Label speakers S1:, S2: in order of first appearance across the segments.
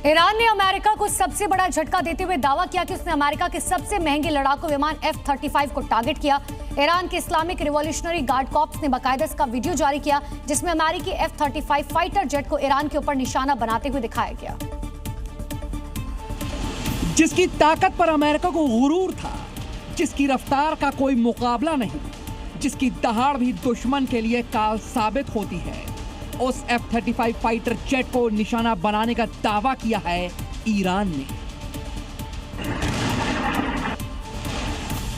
S1: Iran ने America को सबसे बड़ा झटका देते हुए दावा किया कि उसने अमेरिका के सबसे महंगे लड़ाकू विमान F-35 को टारगेट किया। ईरान के इस्लामिक रिवॉल्यूशनरी गार्ड कॉर्प्स ने बाकायदा इसका वीडियो जारी किया, जिसमें अमेरिकी F-35 फाइटर जेट को ईरान के ऊपर निशाना बनाते हुए दिखाया गया।
S2: जिसकी ताकत पर अमेरिका को गुरूर था, जिसकी रफ्तार का कोई मुकाबला नहीं, जिसकी दहाड़ भी दुश्मन के लिए काल साबित होती है, उस F-35 फाइटर जेट को निशाना बनाने का दावा किया है ईरान ने।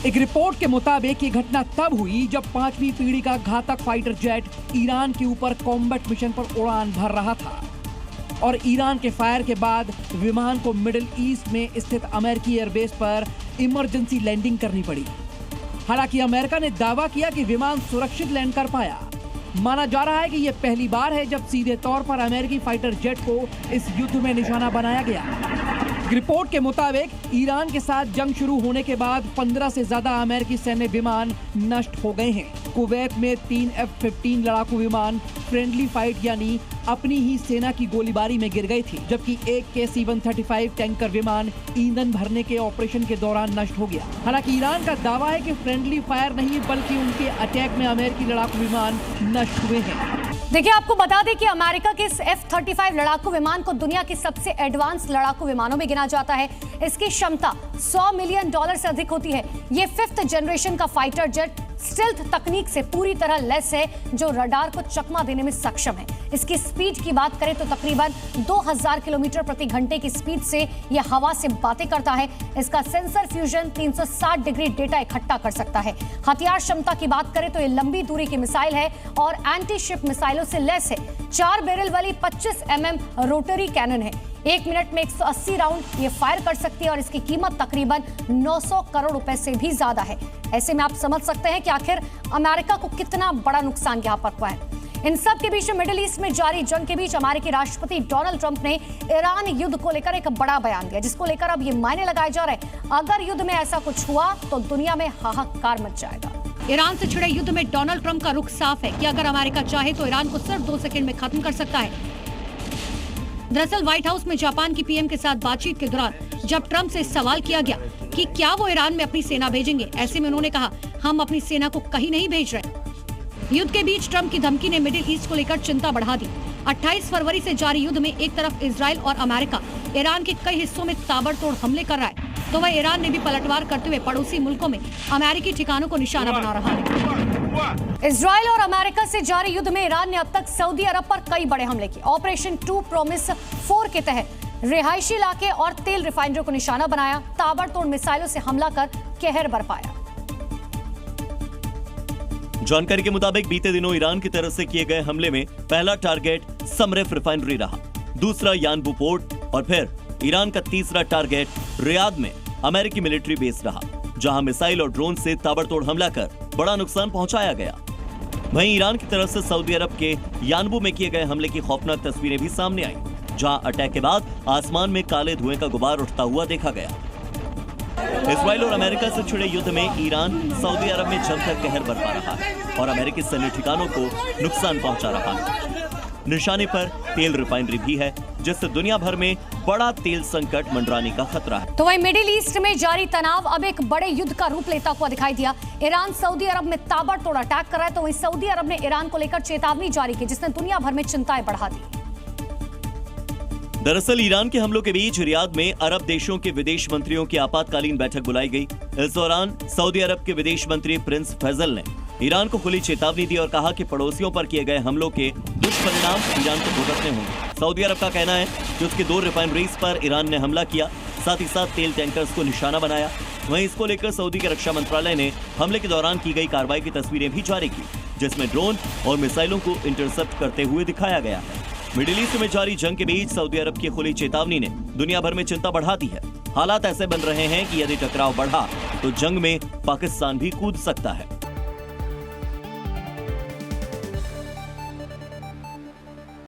S2: एक रिपोर्ट के मुताबिक ये घटना तब हुई जब 5वीं पीढ़ी का घातक फाइटर जेट ईरान के ऊपर कॉम्बैट मिशन पर उड़ान भर रहा था और ईरान के फायर के बाद विमान को मिडिल ईस्ट में स्थित अमेरिकी एयरबेस पर इमरजेंसी लैंडिंग करनी पड़ी। हालांकि अमेरिका ने दावा किया कि विमान सुरक्षित लैंड कर पाया। माना जा रहा है कि यह पहली बार है जब सीधे तौर पर अमेरिकी फाइटर जेट को इस युद्ध में निशाना बनाया गया। रिपोर्ट के मुताबिक ईरान के साथ जंग शुरू होने के बाद 15 से ज्यादा अमेरिकी सैन्य विमान नष्ट हो गए हैं। कुवैत में 3 F-15 लड़ाकू विमान फ्रेंडली फाइट यानी अपनी ही सेना की गोलीबारी में गिर गए थे, जबकि एक KC-135 टैंकर विमान ईंधन भरने के ऑपरेशन के दौरान नष्ट हो गया। हालांकि ईरान का दावा है कि फ्रेंडली फायर नहीं बल्कि उनके अटैक में अमेरिकी लड़ाकू विमान नष्ट हुए हैं।
S1: देखिए, आपको बता दें कि अमेरिका के इस F-35 लड़ाकू विमान को दुनिया के सबसे एडवांस लड़ाकू विमानों में गिना जाता है। इसकी क्षमता $100 मिलियन से अधिक होती है। ये 5th जनरेशन का फाइटर जेट स्टेल्थ तकनीक से पूरी तरह लैस है, जो रडार को चकमा देने में सक्षम है। इसकी स्पीड की बात करें तो तकरीबन 2000 किलोमीटर प्रति घंटे की स्पीड से यह हवा से बातें करता है। इसका सेंसर फ्यूजन 360 डिग्री डेटा इकट्ठा कर सकता है। हथियार क्षमता की बात करें तो यह लंबी दूरी की मिसाइल है और एंटी शिप मिसाइलों से लैस है। 4 बैरल वाली 25 mm रोटरी कैनन है। 1 मिनट में 180 राउंड ये फायर कर सकती है और इसकी कीमत तकरीबन 900 करोड़ रुपए से भी ज्यादा है। ऐसे में आप समझ सकते हैं कि आखिर अमेरिका को कितना बड़ा नुकसान यहां पर हुआ है। इन सब के बीच मिडिल ईस्ट में जारी जंग के बीच अमेरिकी राष्ट्रपति डोनाल्ड ट्रंप ने ईरान युद्ध को लेकर एक बड़ा बयान दिया, जिसको लेकर अब ये मायने लगाए जा रहे हैं अगर युद्ध में ऐसा कुछ हुआ तो दुनिया में हाहाकार मच जाएगा।
S3: ईरान से छिड़े युद्ध में डोनाल्ड ट्रंप का रुख साफ है कि अगर अमेरिका चाहे तो ईरान को सिर्फ 2 सेकंड में खत्म कर सकता है। दरअसल व्हाइट हाउस में जापान की पीएम के साथ बातचीत के दौरान जब ट्रंप से सवाल किया गया कि क्या वो ईरान में अपनी सेना भेजेंगे, ऐसे में उन्होंने कहा, हम अपनी सेना को कहीं नहीं भेज रहे। युद्ध के बीच ट्रंप की धमकी ने मिडिल ईस्ट को लेकर चिंता बढ़ा दी। 28 फरवरी से जारी युद्ध में एक तरफ इजराइल और अमेरिका ईरान के कई हिस्सों में ताबड़तोड़ हमले कर रहा है, तो वह ईरान ने भी पलटवार करते हुए पड़ोसी मुल्कों में अमेरिकी ठिकानों को निशाना बना रहा है।
S1: इजराइल और अमेरिका से जारी युद्ध में ईरान ने अब तक सऊदी अरब पर कई बड़े हमले किए। ऑपरेशन 2 प्रॉमिस 4 के तहत रिहायशी इलाके और तेल रिफाइनरी को निशाना बनाया, ताबड़तोड़ मिसाइलों से हमला कर कहर बरपाया।
S4: जानकारी के मुताबिक बीते दिनों ईरान की तरफ से किए गए हमले में पहला टारगेट समरेफ रिफाइनरी रहा, दूसरा यानबू पोर्ट और फिर ईरान का तीसरा टारगेट रियाद में अमेरिकी मिलिट्री बेस रहा, जहां मिसाइल और ड्रोन से ताबड़तोड़ हमला कर बड़ा नुकसान पहुंचाया गया। वहीं ईरान की तरफ से सऊदी अरब के यानबू में किए गए हमले की खौफनाक तस्वीरें भी सामने आई, जहां अटैक के बाद आसमान में काले धुएं का गुबार उठता हुआ देखा गया। इजराइल और अमेरिका से छिड़े युद्ध में ईरान सऊदी अरब में जमकर कहर बरपा रहा है और अमेरिकी सैन्य ठिकानों को नुकसान पहुंचा रहा है। निशाने पर तेल रिफाइनरी भी है, जिससे दुनिया भर में बड़ा तेल संकट मंडराने का खतरा है।
S1: तो वहीं मिडिल ईस्ट में जारी तनाव अब एक बड़े युद्ध का रूप लेता हुआ दिखाई दिया। ईरान सऊदी अरब में ताबड़तोड़ अटैक कर रहा है, तो वहीं सऊदी अरब ने ईरान को लेकर चेतावनी जारी की, जिसने दुनिया भर में चिंताएं बढ़ा दी।
S4: दरअसल ईरान के हमलों के बीच रियाद में अरब देशों के विदेश मंत्रियों की आपातकालीन बैठक बुलाई गई। इस दौरान सऊदी अरब के विदेश मंत्री प्रिंस फैजल ने ईरान को खुली चेतावनी दी और कहा कि पड़ोसियों पर किए गए हमलों के दुष्परिणाम ईरान को भुगतने होंगे। सऊदी अरब का कहना है कि उसकी 2 रिफाइनरीज पर ईरान ने हमला किया, साथ ही साथ तेल टैंकर्स को निशाना बनाया। वहीं इसको लेकर सऊदी के रक्षा मंत्रालय ने हमले के दौरान की गई कार्रवाई की तस्वीरें भी जारी की, जिसमें ड्रोन और मिसाइलों को इंटरसेप्ट करते हुए दिखाया गया है। मिडिल ईस्ट में जारी जंग के बीच सऊदी अरब की खुली चेतावनी ने दुनिया भर में चिंता बढ़ा दी है। हालात ऐसे बन रहे हैं कि यदि टकराव बढ़ा तो जंग में पाकिस्तान भी कूद सकता है।